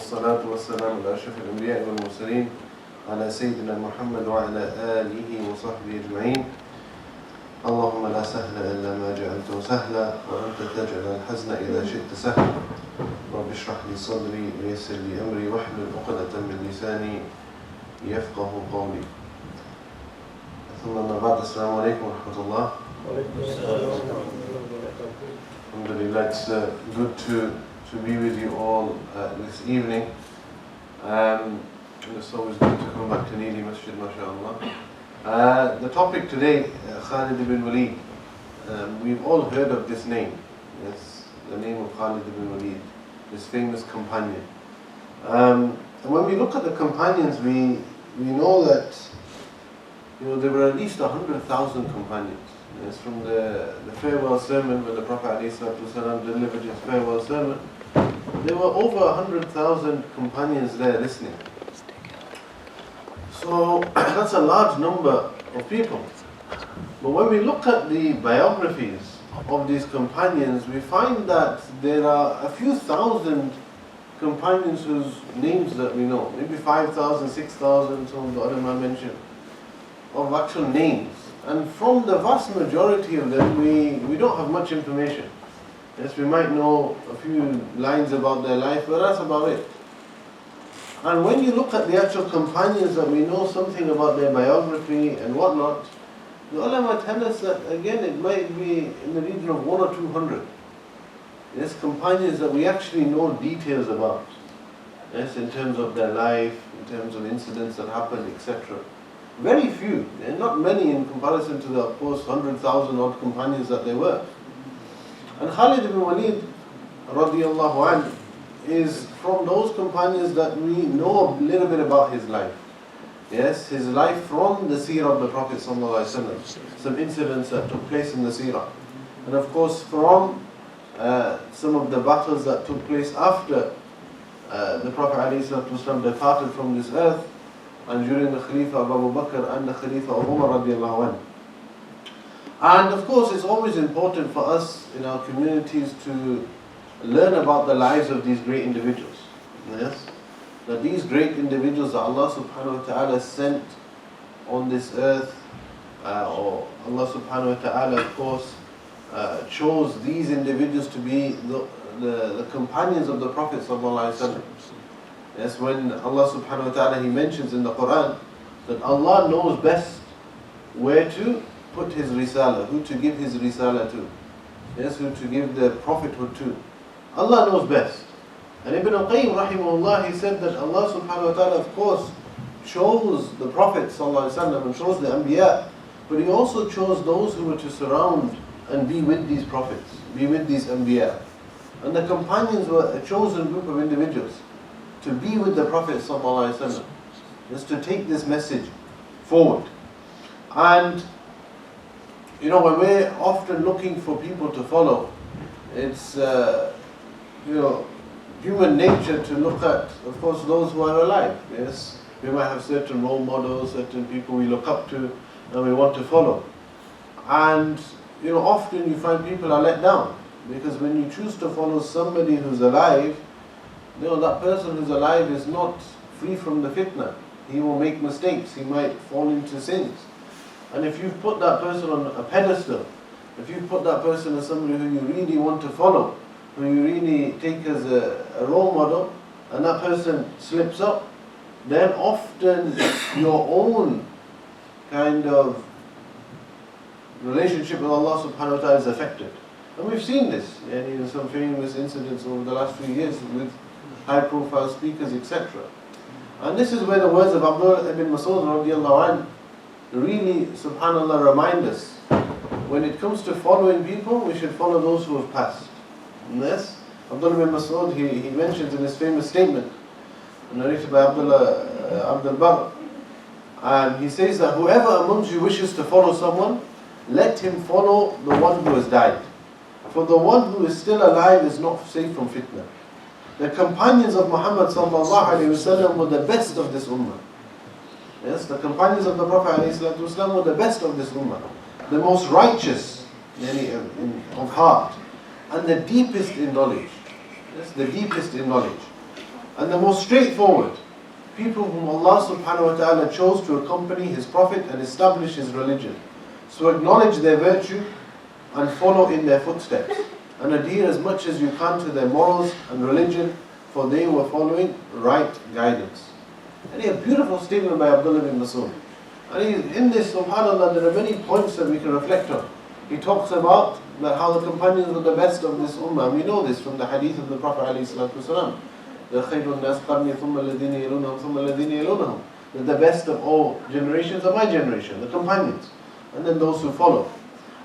والصلاة والسلام على أشرف الأنبياء والمرسلين على سيدنا محمد وعلى آله وصحبه أجمعين. اللهم لا سهل إلا ما جعلته سهلا وأنت تجعل الحزن إذا شئت سهلا. رب اشرح لي صدري ويسر لي أمري واحلل عقدة من لساني يفقه قولي. ثم ما بعد. السلام عليكم ورحمة الله. Alhamdulillah, it's good to be with you all this evening. It's always good to come back to Neeli Masjid, mashallah. The topic today, Khalid ibn Walid. We've all heard of this name. It's the name of Khalid ibn Walid, this famous companion. And when we look at the companions, we know that there were at least 100,000 companions. It's from the farewell sermon when the Prophet ﷺ delivered his farewell sermon. There were over 100,000 companions there listening. So that's a large number of people. But when we look at the biographies of these companions, we find that there are a few thousand companions whose names that we know, maybe 5,000, 6,000, some of the ulama mentioned, of actual names. And from the vast majority of them, we don't have much information. Yes, we might know a few lines about their life, but that's about it. And when you look at the actual companions that we know something about their biography and whatnot, the ulama tell us that again it might be in the region of 100 or 200. Yes, companions that we actually know details about. Yes, in terms of their life, in terms of incidents that happened, etc. Very few, and not many in comparison to the, of course, 100,000 odd companions that they were. And Khalid ibn Walid radiallahu anhu is from those companions that we know a little bit about his life. Yes, his life from the seerah of the Prophet sallallahu alaihi wasallam, some incidents that took place in the seerah. And of course from some of the battles that took place after the Prophet ﷺ departed from this earth, and during the Khalifa of Abu Bakr and the Khalifa of Umar radiallahu anhu. And of course it's always important for us in our communities to learn about the lives of these great individuals. Yes? That these great individuals that Allah subhanahu wa ta'ala sent on this earth, or Allah subhanahu wa ta'ala of course chose these individuals to be the companions of the Prophet sallallahu alaihi wasallam. Yes, when Allah subhanahu wa ta'ala, He mentions in the Quran that Allah knows best where to put His risala, who to give His risala to. Yes, who to give the prophethood to. Allah knows best. And Ibn al-Qayyim rahimahullah, he said that Allah subhanahu wa ta'ala of course chose the Prophet sallallahu alaihi wasallam and chose the Anbiya, but He also chose those who were to surround and be with these prophets, be with these Anbiya. And the companions were a chosen group of individuals to be with the Prophet ﷺ, is to take this message forward. And when we're often looking for people to follow, it's human nature to look at, of course, those who are alive. Yes, we might have certain role models, certain people we look up to and we want to follow. And often you find people are let down, because when you choose to follow somebody who's alive, that person who's alive is not free from the fitna. He will make mistakes, he might fall into sins. And if you've put that person on a pedestal, if you've put that person as somebody who you really want to follow, who you really take as a role model, and that person slips up, then often your own kind of relationship with Allah subhanahu wa ta'ala is affected. And we've seen this in some famous incidents over the last few years with high-profile speakers, etc. And this is where the words of Abdullah ibn Mas'ud radiallahu anh really, subhanallah, remind us. When it comes to following people, we should follow those who have passed. And this, Abdullah ibn Mas'ud, he mentions in his famous statement, narrated by Abdul Barr, and he says that whoever amongst you wishes to follow someone, let him follow the one who has died. For the one who is still alive is not safe from fitna. The companions of Muhammad sallallahu alaihi wasallam were the best of this ummah. Yes, the companions of the Prophet ﷺ were the best of this ummah, the most righteous of heart, and the deepest in knowledge. Yes, the deepest in knowledge. and the most straightforward, people whom Allah subhanahu wa ta'ala chose to accompany His Prophet and establish His religion. So acknowledge their virtue and follow in their footsteps, and adhere as much as you can to their morals and religion, for they were following right guidance. And a beautiful statement by Abdullah bin Mas'ud. And in this, subhanAllah, there are many points that we can reflect on. He talks about that how the companions were the best of this ummah. We know this from the hadith of the Prophet ﷺ. The khayrun nas qarni thumma alladhina yalunahum thumma alladhina yalunahum. That the best of all generations are my generation, the companions, and then those who follow.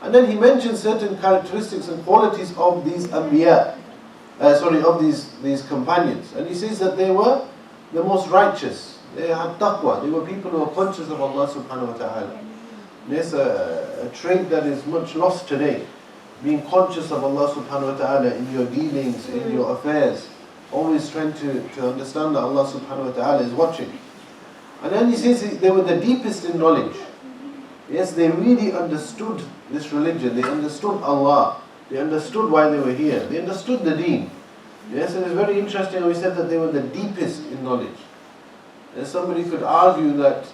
And then he mentions certain characteristics and qualities of these anbiya, of these companions. And he says that they were the most righteous. They had taqwa. They were people who were conscious of Allah subhanahu wa ta'ala. There's a trait that is much lost today. Being conscious of Allah subhanahu wa ta'ala in your dealings, in your affairs. Always trying to understand that Allah subhanahu wa ta'ala is watching. And then he says they were the deepest in knowledge. Yes, they really understood this religion. They understood Allah. They understood why they were here. They understood the deen. Yes, and it's very interesting how he said that they were the deepest in knowledge. And somebody could argue that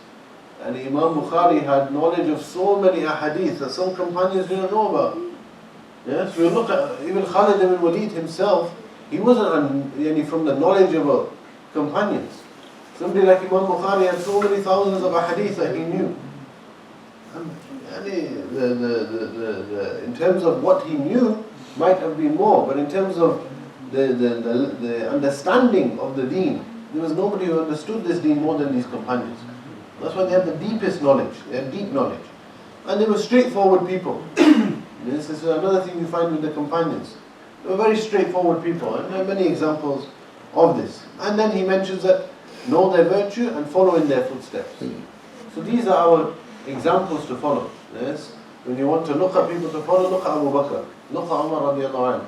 Imam Bukhari had knowledge of so many ahadith that some companions didn't know about. Yes, we look at even Khalid ibn Walid himself, he wasn't from the knowledge of companions. Somebody like Imam Bukhari had so many thousands of ahadith that he knew. And in terms of what he knew, might have been more, but in terms of the understanding of the deen, there was nobody who understood this deen more than these companions. That's why they had the deepest knowledge. They had deep knowledge. And they were straightforward people. This is another thing you find with the companions. They were very straightforward people, and there are many examples of this. And then he mentions that know their virtue and follow in their footsteps. So these are our examples to follow. Yes? When you want to look at people to follow, look at Abu Bakr, look at Umar radiallahu anhu.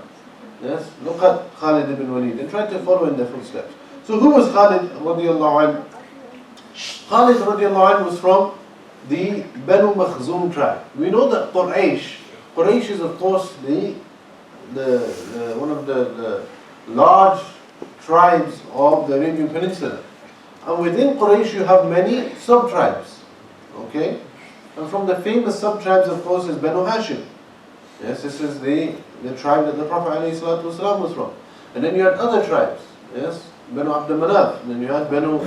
Yes? Look at Khalid ibn Walid and try to follow in their footsteps. So who was Khalid radiallahu anhu? Khalid radiallahu anhu was from the Banu Makhzum tribe. We know that Quraysh is of course one of the large tribes of the Arabian Peninsula. And within Quraysh you have many sub-tribes. Okay? And from the famous sub-tribes of course is Banu Hashim. Yes, this is the tribe that the Prophet ﷺ was from. And then you had other tribes. Yes? Banu Abd Manaf. And then you had Banu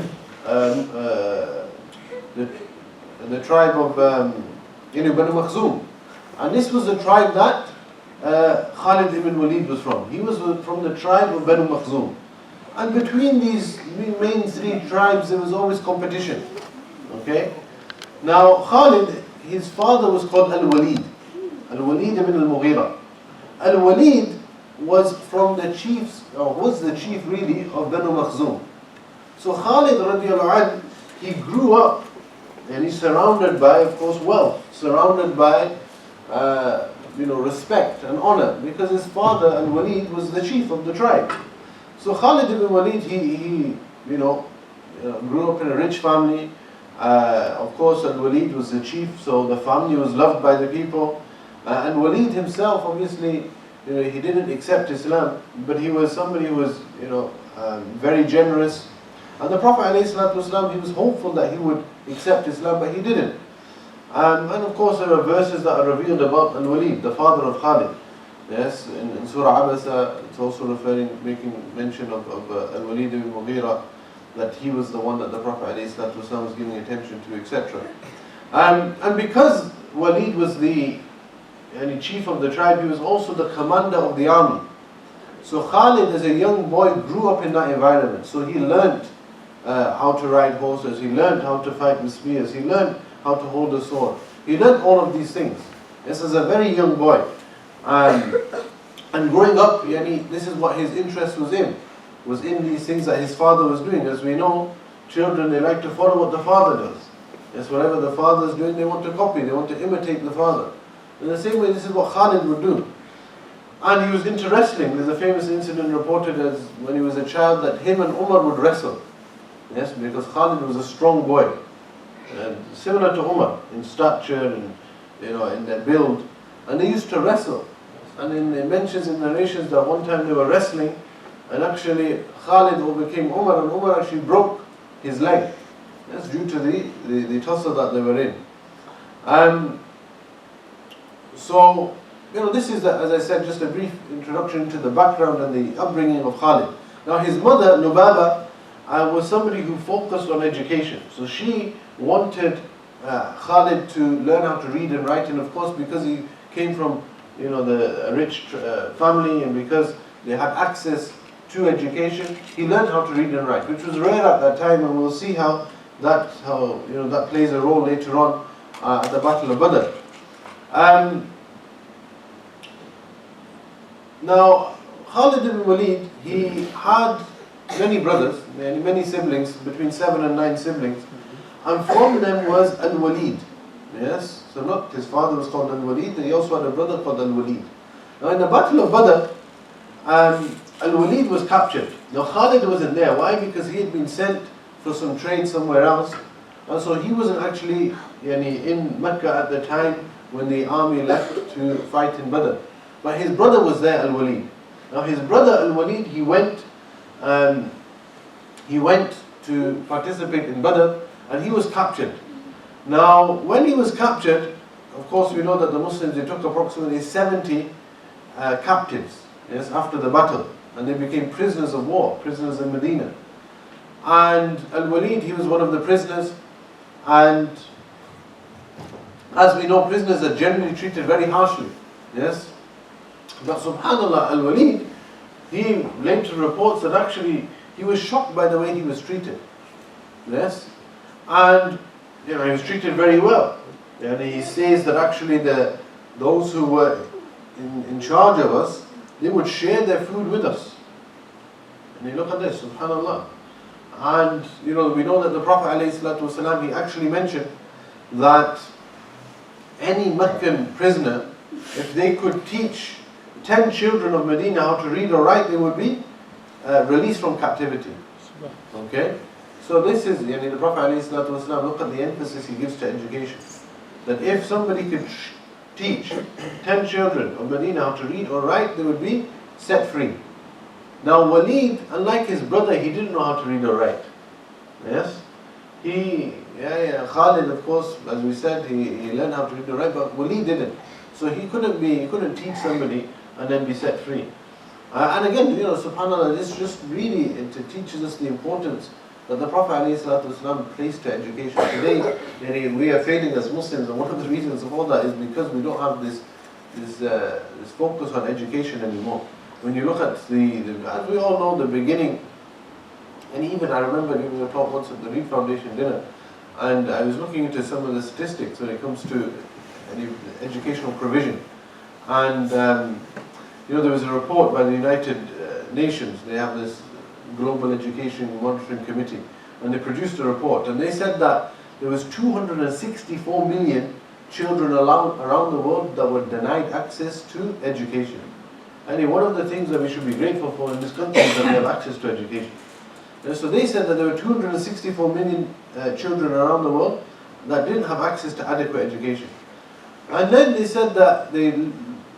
the tribe of Banu Makhzum. And this was the tribe that Khalid ibn Walid was from. He was from the tribe of Banu Makhzum. And between these main three tribes there was always competition. Okay? Now Khalid, his father was called Al-Walid. Al-Walid ibn al-Mughira. Al-Walid was from the chiefs, or was the chief really, of Banu Makhzum. So Khalid radiallahu anh, he grew up and he's surrounded by, of course, wealth, surrounded by respect and honor, because his father Al-Walid was the chief of the tribe. So Khalid ibn Walid, he grew up in a rich family. Of course, Al-Walid was the chief, so the family was loved by the people. And Walid himself, obviously, he didn't accept Islam, but he was somebody who was, very generous. And the Prophet ﷺ, he was hopeful that he would accept Islam, but he didn't. And of course, there are verses that are revealed about Al-Walid, the father of Khalid. Yes, in Surah Abasa, it's also making mention of Al-Walid ibn Mughira, that he was the one that the Prophet ﷺ was giving attention to, etc. And because Walid was the chief of the tribe, he was also the commander of the army. So Khalid, as a young boy, grew up in that environment. So he learned how to ride horses, he learned how to fight with spears, he learned how to hold a sword. He learned all of these things. This is a very young boy. And growing up, this is what his interest was in these things that his father was doing. As we know, children, they like to follow what the father does. Yes, whatever the father is doing, they want to copy, they want to imitate the father. In the same way, this is what Khalid would do. And he was into wrestling. There's a famous incident reported as when he was a child that him and Umar would wrestle. Yes, because Khalid was a strong boy. And similar to Umar in stature and in their build. And they used to wrestle. And it mentions in narrations that one time they were wrestling, And actually Khalid overcame Umar, and Umar actually broke his leg. That's due to the tussle that they were in. So, this is, as I said, just a brief introduction to the background and the upbringing of Khalid. Now his mother, Lubaba, was somebody who focused on education. So she wanted Khalid to learn how to read and write, and of course because he came from a rich family, and because they had access to education, he learned how to read and write, which was rare at that time, and we'll see how that plays a role later on at the Battle of Badr. Now Khalid ibn Walid, he had many brothers, many siblings, between 7 and 9 siblings, and from them was Al-Walid. Yes, so not his father was called Al-Walid, he also had a brother called Al-Walid. Now in the Battle of Badr, Al-Walid was captured. Now Khalid wasn't there. Why? Because he had been sent for some trade somewhere else, and so he wasn't actually in Mecca at the time when the army left to fight in Badr. But his brother was there, Al-Walid. Now his brother Al-Walid, he went to participate in Badr, and he was captured. Now when he was captured, of course we know that the Muslims, they took approximately 70 captives, yes, after the battle, and they became prisoners of war, prisoners in Medina. And Al-Walid, he was one of the prisoners, and as we know, prisoners are generally treated very harshly, yes. But subhanAllah, Al-Walid, he later reports that actually he was shocked by the way he was treated, yes, and he was treated very well. And he says that actually those who were in charge of us, they would share their food with us. And you look at this, subhanAllah. And we know that the Prophet ﷺ, he actually mentioned that any Meccan prisoner, if they could teach 10 children of Medina how to read or write, they would be released from captivity. Okay? So this is, the Prophet ﷺ, look at the emphasis he gives to education. That if somebody could teach 10 children of Medina how to read or write, they would be set free. Now Walid, unlike his brother, he didn't know how to read or write. Yes? Khalid, of course, as we said, he learned how to read or write, but Walid didn't. So he couldn't teach somebody and then be set free. And again, subhanAllah, this just really, it teaches us the importance that the Prophet ﷺ placed to education. Today, we are failing as Muslims, and one of the reasons of all that is because we don't have this focus on education anymore. When you look at as we all know, the beginning, and even I remember giving a talk once at the Reed Foundation dinner, and I was looking into some of the statistics when it comes to educational provision. And there was a report by the United Nations. They have this Global Education Monitoring Committee, and they produced a report, and they said that there was 264 million children around the world that were denied access to education. And one of the things that we should be grateful for in this country is that we have access to education. And so they said that there were 264 million children around the world that didn't have access to adequate education. And then they said that they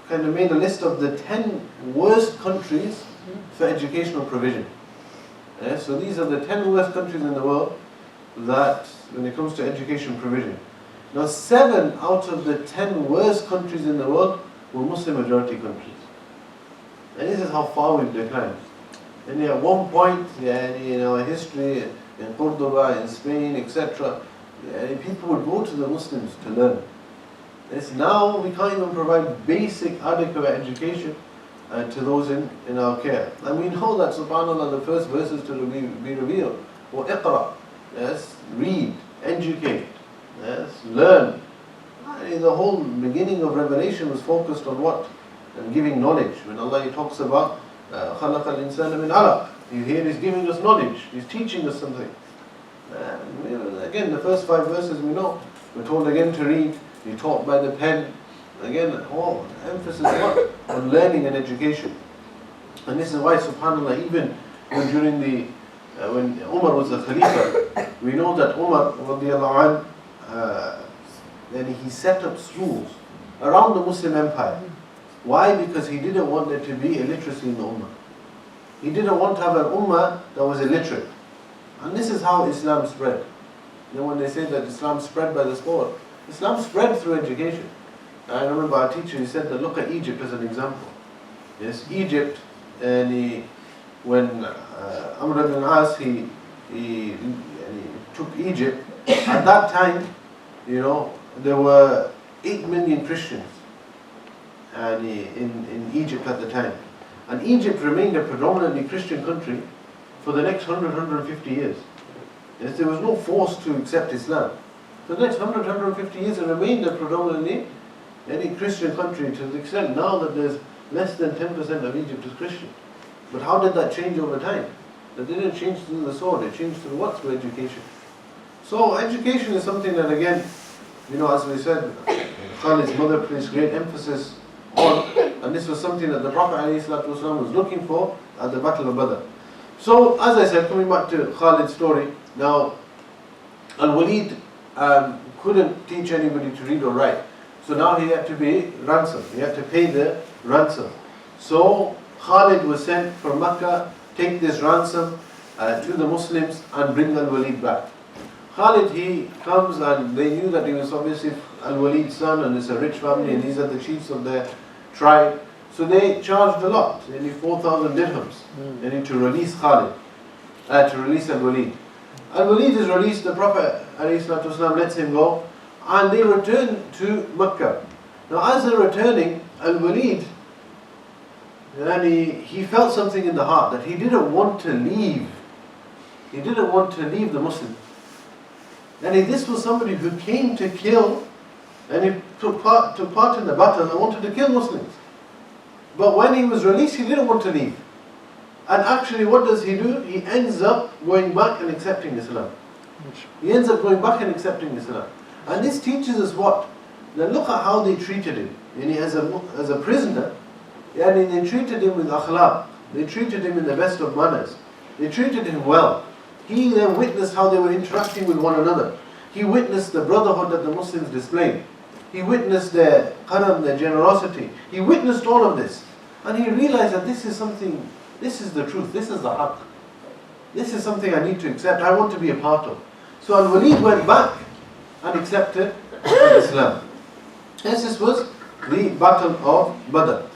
kind of made a list of the 10 worst countries for educational provision. So these are the 10 worst countries in the world that, when it comes to education provision. Now 7 out of the 10 worst countries in the world were Muslim majority countries. And this is how far we've declined. And at one point, in our history, in Cordoba, in Spain, etc., people would go to the Muslims to learn. Now we can't even provide basic, adequate education to those in our care. And we know that, subhanAllah, the first verses to be revealed were iqra, yes, read, educate, yes, learn. The whole beginning of Revelation was focused on what? And giving knowledge. When Allah talks about خَلَقَ الْإِنسَانَ مِنْ عَلَقٍ, here He's giving us knowledge, He's teaching us something. Again, the first 5 verses we know, we're told again to read, you're taught by the pen. Again, all emphasis on learning and education. And this is why, subhanAllah, even during when Umar was the Khalifa, we know that Umar, radiallahu anh, then he set up schools around the Muslim empire. Why? Because he didn't want there to be illiteracy in the Ummah. He didn't want to have an ummah that was illiterate. And this is how Islam spread. You know, when they say that Islam spread by the sword, Islam spread through education. I remember our teacher, he said that look at Egypt as an example. Yes, Egypt, and when Amr ibn As, he took Egypt, at that time, you know, there were 8 million Christians and in Egypt at the time. And Egypt remained a predominantly Christian country for the next 150 years. Yes, there was no force to accept Islam. For the next 150 years it remained a predominantly Christian country, to the extent now that there's less than 10% of Egypt is Christian. But how did that change over time? That didn't change through the sword, it changed through what? Through education. So education is something that, again, you know, as we said, Khalid's mother placed great emphasis on, and this was something that the Prophet ﷺ was looking for at the Battle of Badr. So, as I said, coming back to Khalid's story, now, Al-Walid couldn't teach anybody to read or write. So now he had to be ransomed. He had to pay the ransom. So Khalid was sent from Mecca, take this ransom to the Muslims and bring Al-Walid back. Khalid, he comes, and they knew that he was obviously Al-Walid's son and it's a rich family and these are the chiefs of their tribe. So they charged a lot, nearly 4,000 dirhams, to release Khalid, to release Al-Walid. Al-Walid is released, the Prophet ﷺ lets him go, and they return to Mecca. Now as they're returning, Al-Walid, and he felt something in the heart that he didn't want to leave. He didn't want to leave the Muslims. And this was somebody who came to kill, and he took part in the battle and wanted to kill Muslims. But when he was released, he didn't want to leave. And actually, what does he do? He ends up going back and accepting Islam. He ends up going back and accepting Islam. And this teaches us what? Now look at how they treated him. And as a prisoner, and they treated him with akhlaq. They treated him in the best of manners. They treated him well. He then witnessed how they were interacting with one another. He witnessed the brotherhood that the Muslims displayed. He witnessed their karam, their generosity. He witnessed all of this. And he realized that this is something, this is the truth, this is the haqq. This is something I need to accept, I want to be a part of. So Al-Walid went back and accepted Islam. Yes, this was the Battle of Badr.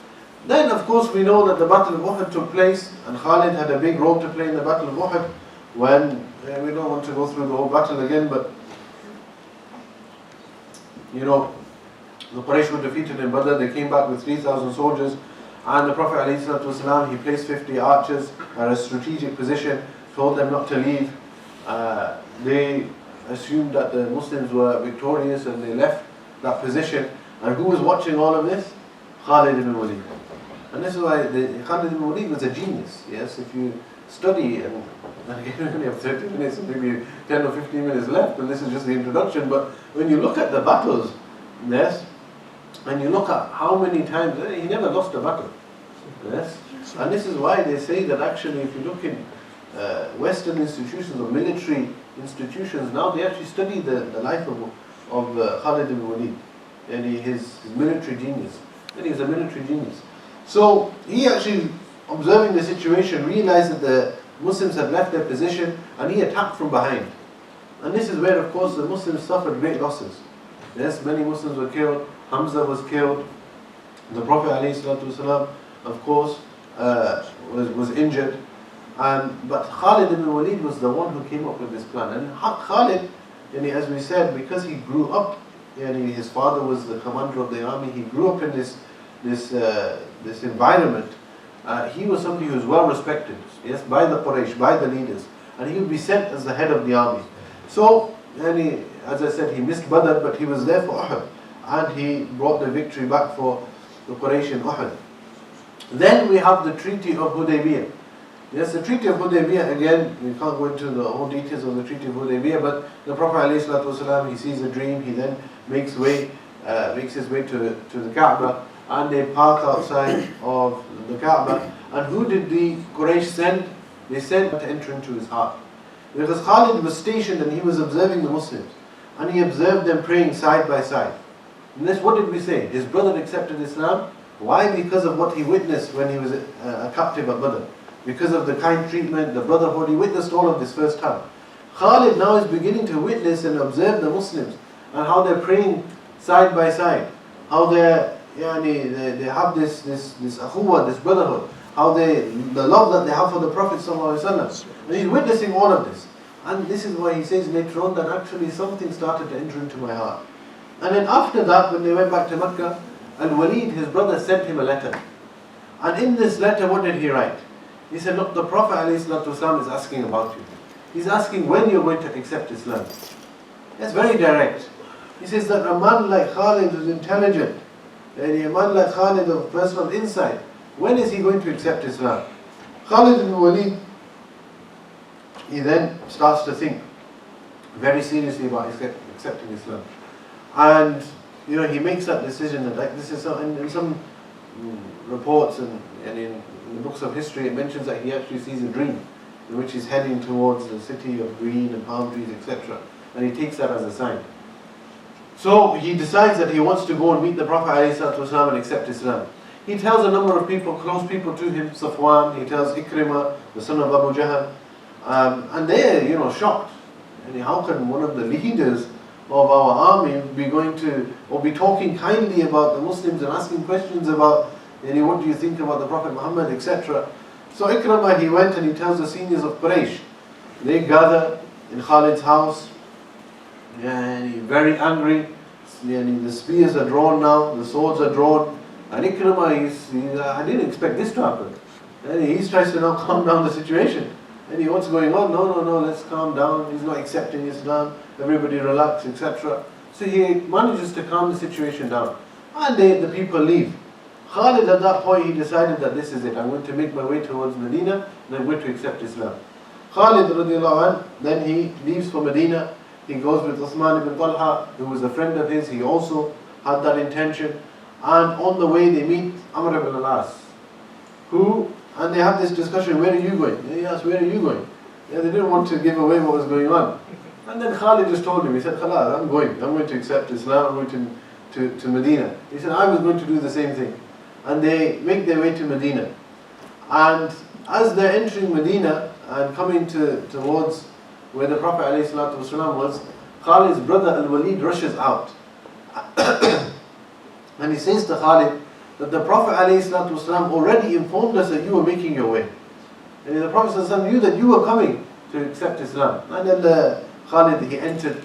Then of course we know that the Battle of Uhud took place, and Khalid had a big role to play in the Battle of Uhud. When, we don't want to go through the whole battle again, but you know, the Quraysh were defeated in Badr. They came back with 3,000 soldiers, and the Prophet ﷺ, he placed 50 archers at a strategic position, told them not to leave. They assumed that the Muslims were victorious and they left that position. And who was watching all of this? Khalid ibn Walid. And this is why Khalid ibn Walid was a genius. Yes, if you study, and again we only have 30 minutes and maybe 10 or 15 minutes left, and this is just the introduction, but when you look at the battles, yes, and you look at how many times, he never lost a battle. Yes, and this is why they say that actually if you look in Western institutions or military institutions now, they actually study the life of Khalid ibn Walid and his military genius. And he was a military genius. So he actually, observing the situation, realized that the Muslims had left their position, and he attacked from behind. And this is where, of course, the Muslims suffered great losses. Yes, many Muslims were killed. Hamza was killed. The Prophet ﷺ, of course, was injured. But Khalid ibn Walid was the one who came up with this plan. And Khalid, as we said, because he grew up, his father was the commander of the army, he grew up in this environment. He was somebody who was well respected, yes, by the Quraysh, by the leaders, and he would be sent as the head of the army. So, as I said, he missed Badr, but he was there for Uhud, and he brought the victory back for the Quraysh in Uhud. Then we have the Treaty of Hudaybiyah. Yes, the Treaty of Hudaybiyah, again, we can't go into the whole details of the Treaty of Hudaybiyah, but the Prophet ﷺ, he sees a dream, he then makes his way to the Kaaba, and they park outside of the Kaaba. And who did the Quraysh send? They sent to enter into his heart. Because Khalid was stationed and he was observing the Muslims, and he observed them praying side by side. And this, what did we say? His brother accepted Islam. Why? Because of what he witnessed when he was a captive at Badr. because of the kind treatment, the brotherhood. He witnessed all of this firsthand. Khalid now is beginning to witness and observe the Muslims and how they're praying side by side, how they have this akhuwah, this brotherhood, how the love that they have for the Prophet ﷺ. And he's witnessing all of this. And this is why he says later on that actually something started to enter into my heart. And then after that, when they went back to Mecca, Walid, his brother, sent him a letter. And in this letter, what did he write? He said, look, the Prophet ﷺ is asking about you. He's asking when you're going to accept Islam. It's very direct. He says that a man like Khalid who's intelligent, and a man like Khalid, a person of insight, when is he going to accept Islam? Khalid ibn Walid, he then starts to think very seriously about accepting Islam. And he makes that decision that, like, this is in some reports and in the books of history, it mentions that he actually sees a dream in which he's heading towards the city of green and palm trees, etc. And he takes that as a sign. So he decides that he wants to go and meet the Prophet ﷺ and accept Islam. He tells a number of people, close people to him, Safwan, he tells Ikrimah, the son of Abu Jahl, and they're shocked. And how can one of the leaders of our army be going to, or be talking kindly about the Muslims and asking questions about, what do you think about the Prophet Muhammad, etc. So Ikrimah, he went and he tells the seniors of Quraysh. They gather in Khalid's house, and he's very angry. The spears are drawn now, the swords are drawn. And Ikrimah, I didn't expect this to happen. And he tries to now calm down the situation. And what's going on? No, let's calm down. He's not accepting Islam. Everybody relax, etc. So he manages to calm the situation down. And the people leave. Khalid at that point, he decided that this is it. I'm going to make my way towards Medina and I'm going to accept Islam. Khalid radiallahu anh, then he leaves for Medina. He goes with Uthman ibn Talha, who was a friend of his. He also had that intention. And on the way they meet Amr ibn al-As, and they have this discussion, where are you going? He asked, where are you going? They didn't want to give away what was going on. And then Khalid just told him, he said, Khalid, I'm going to accept Islam, I'm going to Medina. He said, I was going to do the same thing. And they make their way to Medina. And as they're entering Medina and coming towards where the Prophet ﷺ was, Khalid's brother Al-Walid rushes out. And he says to Khalid that the Prophet ﷺ already informed us that you were making your way. And the Prophet ﷺ knew that you were coming to accept Islam. And then Khalid, he entered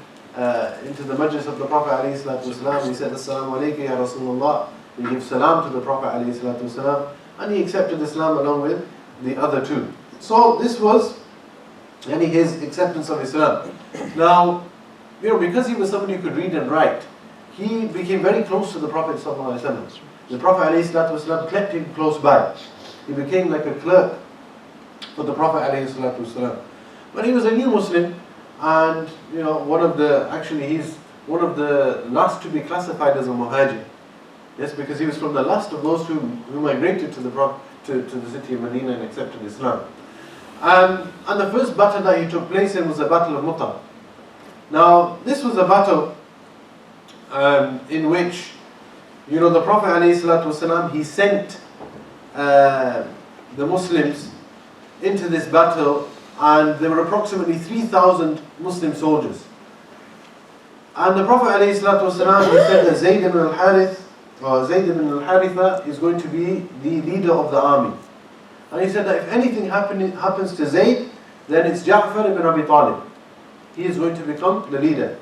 into the majlis of the Prophet ﷺ. He said, Assalamu alaikum ya Rasulullah. He gave salam to the Prophet ﷺ. And he accepted Islam along with the other two. So this was his acceptance of Islam. Now, because he was somebody who could read and write, he became very close to the Prophet ﷺ. The Prophet ﷺ kept him close by. He became like a clerk for the Prophet ﷺ. But he was a new Muslim, and he's one of the last to be classified as a muhajir. Yes, because he was from the last of those who migrated to the city of Medina and accepted Islam. And the first battle that he took place in was the Battle of Mu'tah. Now, this was a battle in which, the Prophet ﷺ, he sent the Muslims into this battle, and there were approximately 3,000 Muslim soldiers. And the Prophet ﷺ, he said that Zayd ibn al-Haritha is going to be the leader of the army. And he said that if anything happens to Zayd, then it's Ja'far ibn Abi Talib. He is going to become the leader.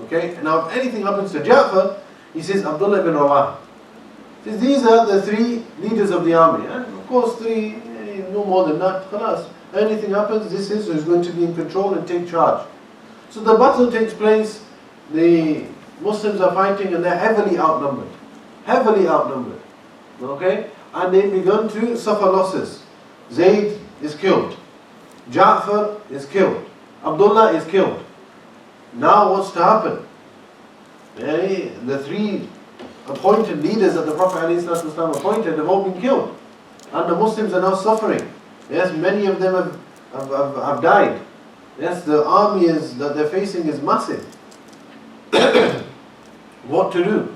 Okay? And now if anything happens to Ja'far, he says Abdullah ibn Rawah. He says these are the three leaders of the army. And of course three, no more than that. Khalas. Anything happens, this is who's going to be in control and take charge. So the battle takes place, the Muslims are fighting and they're heavily outnumbered. Heavily outnumbered. Okay? And they've begun to suffer losses. Zayd is killed. Ja'far is killed. Abdullah is killed. Now what's to happen? The three appointed leaders that the Prophet ﷺ appointed have all been killed. And the Muslims are now suffering. Yes, many of them have died. Yes, the army that they're facing is massive. What to do?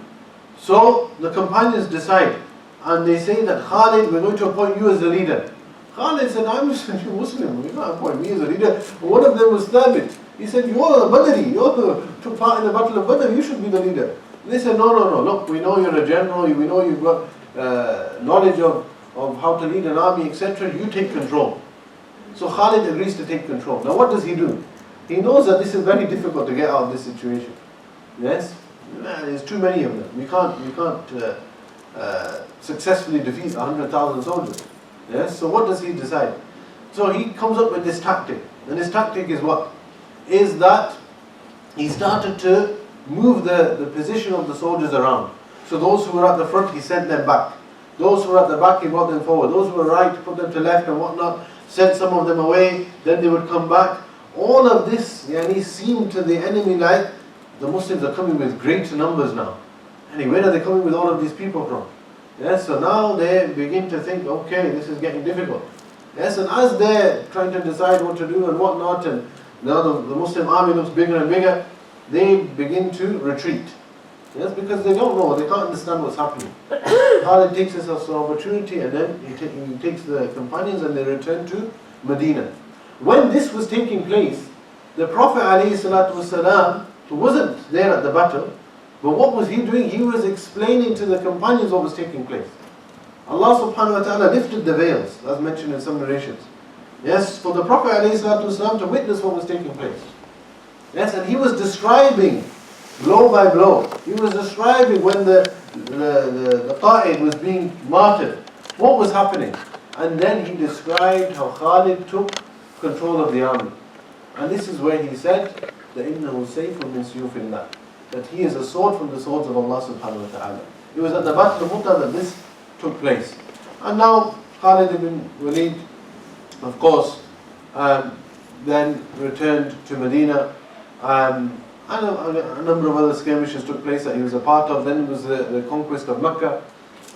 So the companions decide, and they say that Khalid, we're going to appoint you as the leader. Khalid said, I'm a Muslim, you can't appoint me as a leader. One of them was Thabit. He said, you're a Badri, you took part in the battle of Badr, you should be the leader. They said, no, look, we know you're a general, we know you've got knowledge of how to lead an army, etc. You take control. So Khalid agrees to take control. Now what does he do? He knows that this is very difficult to get out of this situation. Yes? There's too many of them. We can't successfully defeat 100,000 soldiers. Yes? So what does he decide? So he comes up with this tactic. And this tactic is what? Is that he started to move the position of the soldiers around. So those who were at the front, he sent them back. Those who were at the back, he brought them forward. Those who were right, he put them to left and whatnot. Sent some of them away, then they would come back. All of this, seemed to the enemy like the Muslims are coming with great numbers now. And where are they coming with all of these people from? Yes, so now they begin to think, okay, this is getting difficult. Yes, and as they're trying to decide what to do and what not, and now the Muslim army looks bigger and bigger, they begin to retreat. Yes, because they don't know, they can't understand what's happening. Khalid takes this as an opportunity, and then he takes the companions and they return to Medina. When this was taking place, the Prophet ﷺ wasn't there at the battle, but what was he doing? He was explaining to the companions what was taking place. Allah subhanahu wa ta'ala lifted the veils, as mentioned in some narrations. Yes, for the Prophet ﷺ to witness what was taking place. Yes, and he was describing blow by blow. He was describing when the Qa'id was being martyred, what was happening. And then he described how Khalid took control of the army. And this is where he said that إِنَّهُ سَيْفٌ مِنْ سُيُوفِ اللَّهِ, that he is a sword from the swords of Allah subhanahu wa ta'ala. It was at the Battle of Mu'tah that this took place. And now Khalid ibn Walid, of course, then returned to Medina. And a number of other skirmishes took place that he was a part of. Then was the conquest of Mecca,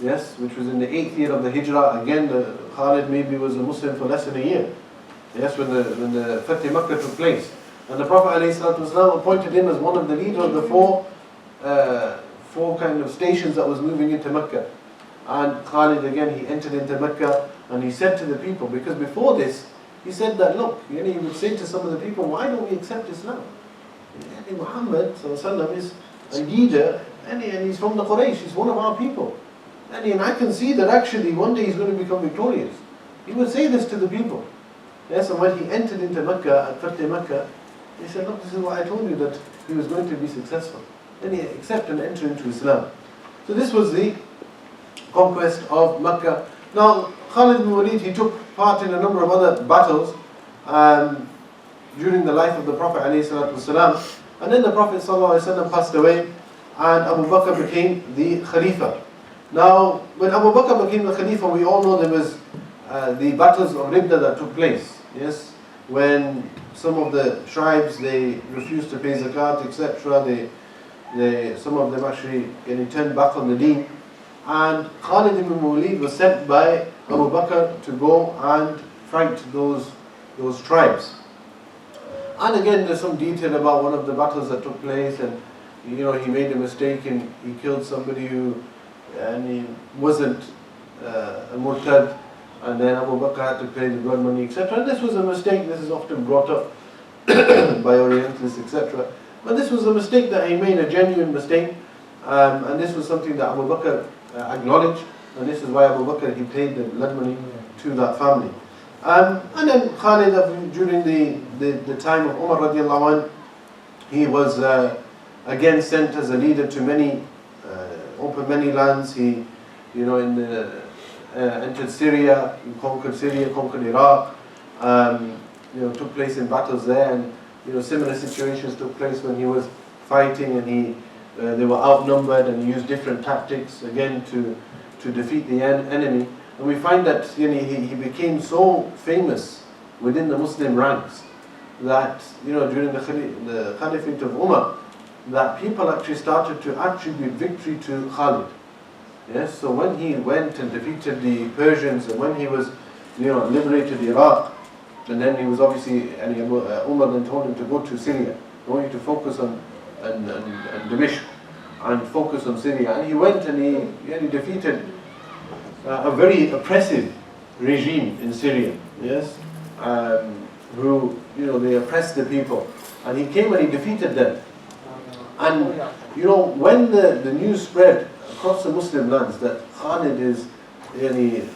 yes, which was in the 8th year of the Hijrah. Again, Khalid maybe was a Muslim for less than a year. Yes, when the Fatih Makkah took place. And the Prophet ﷺ appointed him as one of the leaders of the four kind of stations that was moving into Mecca. And Khalid again, he entered into Mecca and he said to the people, because before this, he said that, look, he would say to some of the people, why don't we accept Islam? Muhammad ﷺ is a leader and he's from the Quraysh, he's one of our people. And I can see that actually one day he's going to become victorious. He would say this to the people. Yes, and when he entered into Mecca, at Fatih Mecca, he said, look, this is what I told you, that he was going to be successful. Then he accepted and entered into Islam. So this was the conquest of Mecca. Now, Khalid ibn Walid, he took part in a number of other battles during the life of the Prophet ﷺ. And then the Prophet ﷺ passed away and Abu Bakr became the Khalifa. Now, when Abu Bakr became the Khalifa, we all know there was the battles of Ridda that took place. Yes, when some of the tribes, they refused to pay zakat, etc. Some of them actually turned back on the deen. And Khalid ibn Walid was sent by Abu Bakr to go and fight those tribes. And again, there's some detail about one of the battles that took place, and he made a mistake and he killed somebody and he wasn't a murtad, and then Abu Bakr had to pay the blood money, etc. And this was a mistake. This is often brought up by Orientalists, etc. But this was a mistake that he made, a genuine mistake, and this was something that Abu Bakr acknowledged, and this is why Abu Bakr, he paid the blood money to that family. And then Khalid, during the time of Umar radiallahu anh, he was again sent as a leader to opened many lands. He, entered Syria, he conquered Iraq, took place in battles there, and similar situations took place when he was fighting, and they were outnumbered, and he used different tactics again to defeat the enemy. And we find that he became so famous within the Muslim ranks that during the Caliphate of Umar, that people actually started to attribute victory to Khalid. Yes, so when he went and defeated the Persians, and when he was liberated Iraq, and then he was obviously, Umar then told him to go to Syria. I want you to focus on and Dimashq and focus on Syria. And he went and he defeated a very oppressive regime in Syria, yes, who, they oppressed the people. And he came and he defeated them. And, when the news spread across the Muslim lands that Khalid is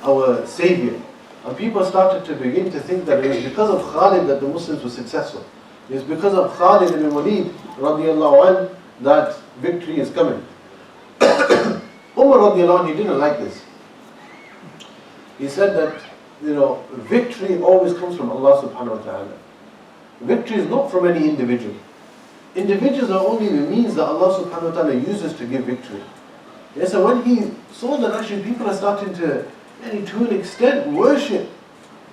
our savior, and people started to begin to think that it was because of Khalid that the Muslims were successful. It was because of Khalid ibn Walid radiallahu anh that victory is coming. Umar radiallahu anh, he didn't like this. He said that, victory always comes from Allah subhanahu wa ta'ala. Victory is not from any individual. Individuals are only the means that Allah subhanahu wa ta'ala uses to give victory. Yes, so when he saw that actually people are starting to an extent worship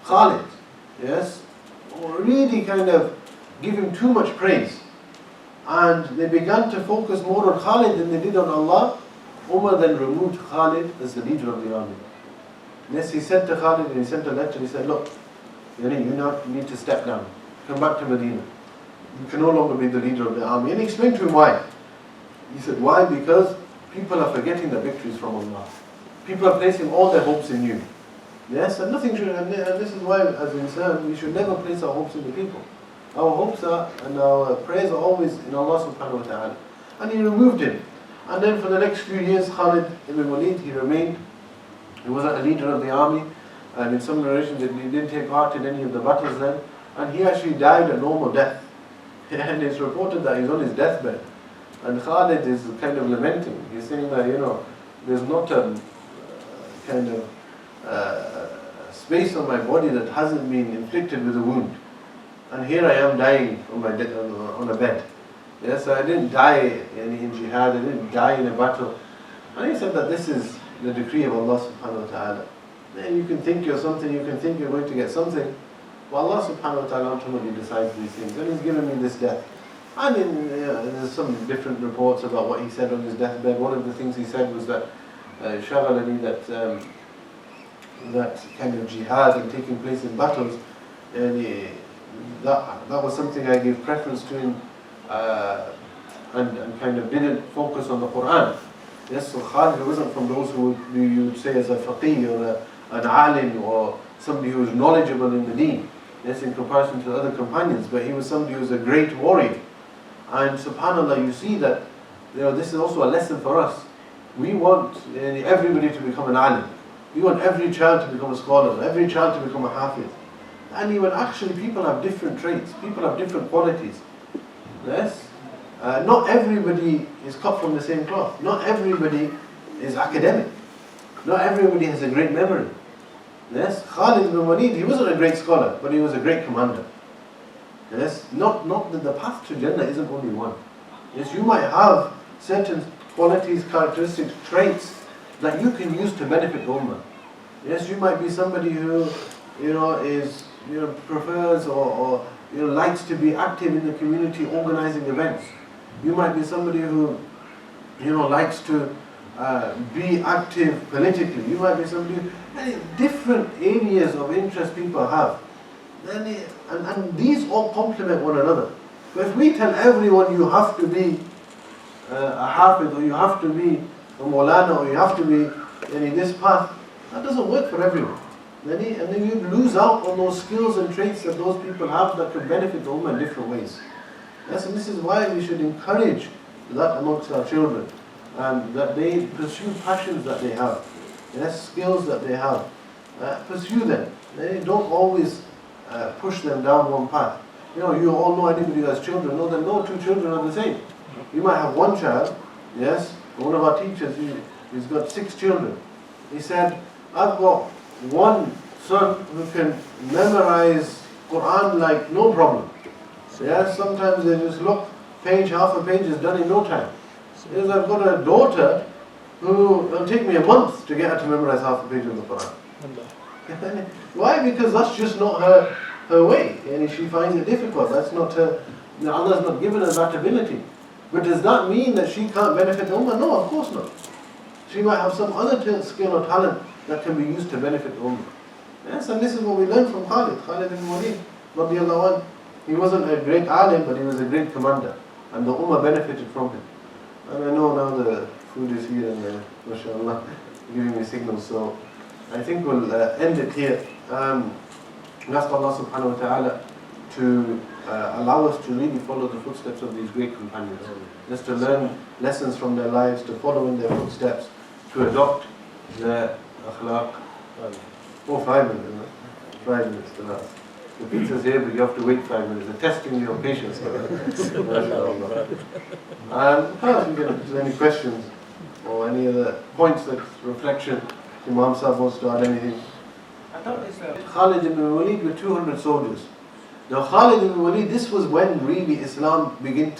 Khalid, yes, or really kind of give him too much praise, and they began to focus more on Khalid than they did on Allah, Umar then removed Khalid as the leader of the army. Yes, he said to Khalid, and he sent a letter, he said, look, you now need to step down, come back to Medina. You can no longer be the leader of the army. And he explained to him why. He said, why? Because people are forgetting that victory is from Allah. People are placing all their hopes in you. Yes, and nothing should, and this is why as insan, we should never place our hopes in the people. Our hopes are, and our prayers are always in Allah subhanahu wa ta'ala. And he removed him. And then for the next few years, Khalid ibn Walid, he remained. He wasn't a leader of the army. And in some narrations, he didn't take part in any of the battles then. And he actually died a normal death. And it's reported that he's on his deathbed. And Khalid is kind of lamenting. He's saying that, there's not a kind of space on my body that hasn't been inflicted with a wound. And here I am dying on a bed. Yes, I didn't die in jihad, I didn't die in a battle. And he said that this is the decree of Allah subhanahu wa ta'ala. Then you can think you're something, you can think you're going to get something. But Allah subhanahu wa ta'ala ultimately decides these things. And He's given me this death. And there's some different reports about what he said on his deathbed. One of the things he said was that shaghalani, that kind of jihad and taking place in battles, and that was something I gave preference to him, and kind of didn't focus on the Quran. Yes, so Khalid wasn't from those who you would say as a faqih or an alim or somebody who was knowledgeable in the deen. Yes, in comparison to the other companions, but he was somebody who was a great warrior. And subhanAllah, you see that this is also a lesson for us. We want everybody to become an alim. We want every child to become a scholar, every child to become a hafiz. And even actually people have different traits, people have different qualities. Yes? Not everybody is cut from the same cloth. Not everybody is academic. Not everybody has a great memory. Yes? Khalid ibn Walid, he wasn't a great scholar, but he was a great commander. Yes? Not that the path to Jannah isn't only one. Yes, you might have certain qualities, characteristics, traits that you can use to benefit the ummah. Yes, you might be somebody who, is, prefers or likes to be active in the community, organizing events. You might be somebody who, likes to be active politically. You might be somebody different areas of interest people have. And these all complement one another. But if we tell everyone you have to be a hafiz, or you have to be a Maulana, or you have to be in this path, that doesn't work for everyone. And then you lose out on those skills and traits that those people have that can benefit the ummah in different ways. Yes, and this is why we should encourage that amongst our children, that they pursue passions that they have, yes, skills that they have. Pursue them. They don't always push them down one path. You all know anybody who has children, know that no two children are the same. You might have one child, yes, one of our teachers, he's got 6 children. He said, I've got one son who can memorize Quran like no problem. Yes, sometimes they just look, half a page is done in no time. Yes, I've got a daughter who will take me a month to get her to memorize half a page of the Quran. Why? Because that's just not her way, and she finds it difficult. That's not her. Allah's not given her that ability. But does that mean that she can't benefit the ummah? No, of course not. She might have some other skill or talent that can be used to benefit the ummah. Yes, and this is what we learn from Khalid ibn Walid, radiallahu anh. He wasn't a great alim, but he was a great commander, and the ummah benefited from him. And I know now the food is here, and mashallah, giving me signals, so I think we'll end it here. We ask Allah subhanahu wa ta'ala to allow us to really follow the footsteps of these great companions. Just to learn lessons from their lives, to follow in their footsteps, to adopt their akhlaq. 5 minutes, 5 minutes to last. The pizza's here, but you have to wait 5 minutes. They're testing your patience. Perhaps if there's any questions or any other points, like reflection, Imam Sahib wants to add anything. I thought it's Khalid ibn Walid with 200 soldiers. Now Khalid ibn Walid, this was when really Islam began